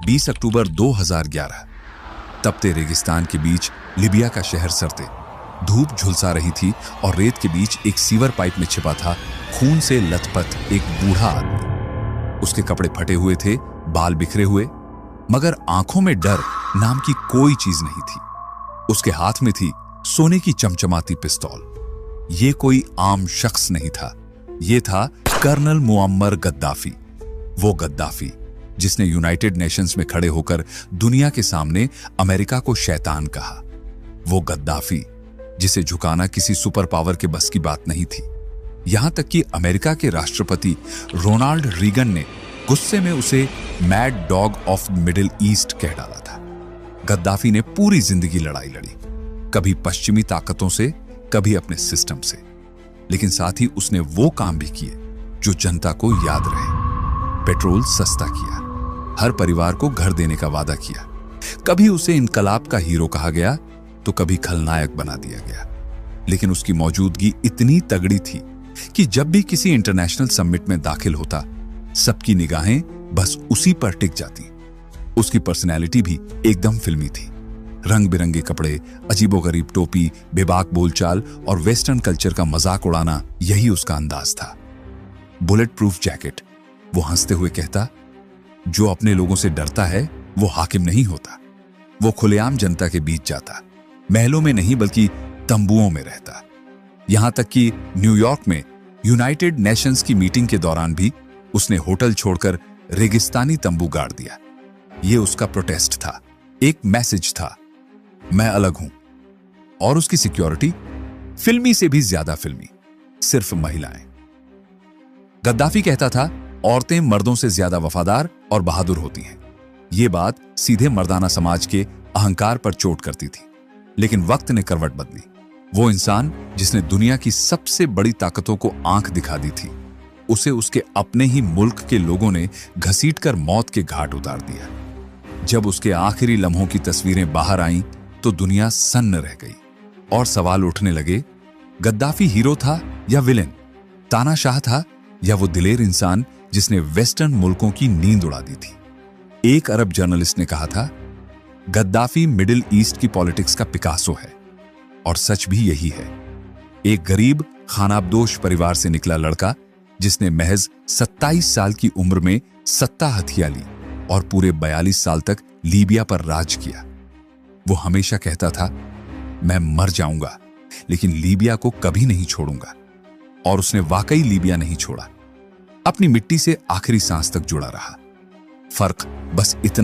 20 अक्टूबर 2011। तपते रेगिस्तान के बीच लीबिया का शहर सरते। धूप झुलसा रही थी और रेत के बीच एक सीवर पाइप में छिपा था खून से लथपथ एक बूढ़ा आदमी। उसके कपड़े फटे हुए थे, बाल बिखरे हुए, मगर आंखों में डर नाम की कोई चीज नहीं थी। उसके हाथ में थी सोने की चमचमाती पिस्तौल। ये कोई आम शख्स नहीं था, ये था कर्नल मुअम्मर गद्दाफी। वो गद्दाफी जिसने यूनाइटेड नेशंस में खड़े होकर दुनिया के सामने अमेरिका को शैतान कहा। वो गद्दाफी जिसे झुकाना किसी सुपर पावर के बस की बात नहीं थी। यहां तक कि अमेरिका के राष्ट्रपति रोनाल्ड रीगन ने गुस्से में उसे mad dog of middle east कह डाला था। गद्दाफी ने पूरी जिंदगी लड़ाई लड़ी, कभी पश्चिमी ताकतों से, कभी अपने सिस्टम से, लेकिन साथ ही उसने वो काम भी किए जो जनता को याद रहे। पेट्रोल सस्ता किया, हर परिवार को घर देने का वादा किया। कभी उसे इनकलाब का हीरो कहा गया तो कभी खलनायक बना दिया गया, लेकिन उसकी मौजूदगी इतनी तगड़ी थी कि जब भी किसी इंटरनेशनल समिट में दाखिल होता, सबकी निगाहें बस उसी पर टिक जाती। उसकी पर्सनैलिटी भी एकदम फिल्मी थी। रंग बिरंगे कपड़े, अजीबोगरीब टोपी, बेबाक बोलचाल और वेस्टर्न कल्चर का मजाक उड़ाना, यही उसका अंदाज था। Bullet proof jacket. वो हंसते हुए कहता, जो अपने लोगों से डरता है वो हाकिम नहीं होता। वो खुलेआम जनता के बीच जाता, महलों में नहीं बल्कि तंबुओं में रहता। यहां तक कि न्यूयॉर्क में यूनाइटेड नेशंस की मीटिंग के दौरान भी उसने होटल छोड़कर रेगिस्तानी तंबू गाड़ दिया। यह उसका प्रोटेस्ट था, एक मैसेज था, मैं अलग हूं। और उसकी सिक्योरिटी फिल्मी से भी ज्यादा फिल्मी, सिर्फ महिलाएं। गद्दाफी कहता था, औरतें मर्दों से ज्यादा वफादार और बहादुर होती हैं। यह बात सीधे मर्दाना समाज के अहंकार पर चोट करती थी, लेकिन वक्त ने करवट बदली। वो इंसान जिसने दुनिया की सबसे बड़ी ताकतों को आंख दिखा दी थी, उसे उसके अपने ही मुल्क के लोगों ने घसीटकर मौत के घाट उतार दिया। जब उसके आखिरी लम्हों की तस्वीरें बाहर आईं तो दुनिया सन्न रह गई और सवाल उठने लगे, गद्दाफी हीरो था या विलेन? तानाशाह था या वो दिलेर इंसान जिसने वेस्टर्न मुल्कों की नींद उड़ा दी थी? एक अरब जर्नलिस्ट ने कहा था, गद्दाफी मिडिल ईस्ट की पॉलिटिक्स का पिकासो है। और सच भी यही है। एक गरीब खानाबदोश परिवार से निकला लड़का जिसने महज 27 साल की उम्र में सत्ता हथिया ली और पूरे 42 साल तक लीबिया पर राज किया। वो हमेशा कहता था, मैं मर जाऊंगा लेकिन लीबिया को कभी नहीं छोड़ूंगा। और उसने वाकई लीबिया नहीं छोड़ा, अपनी मिट्टी से आखिरी सांस तक जुड़ा रहा। फर्क बस इतना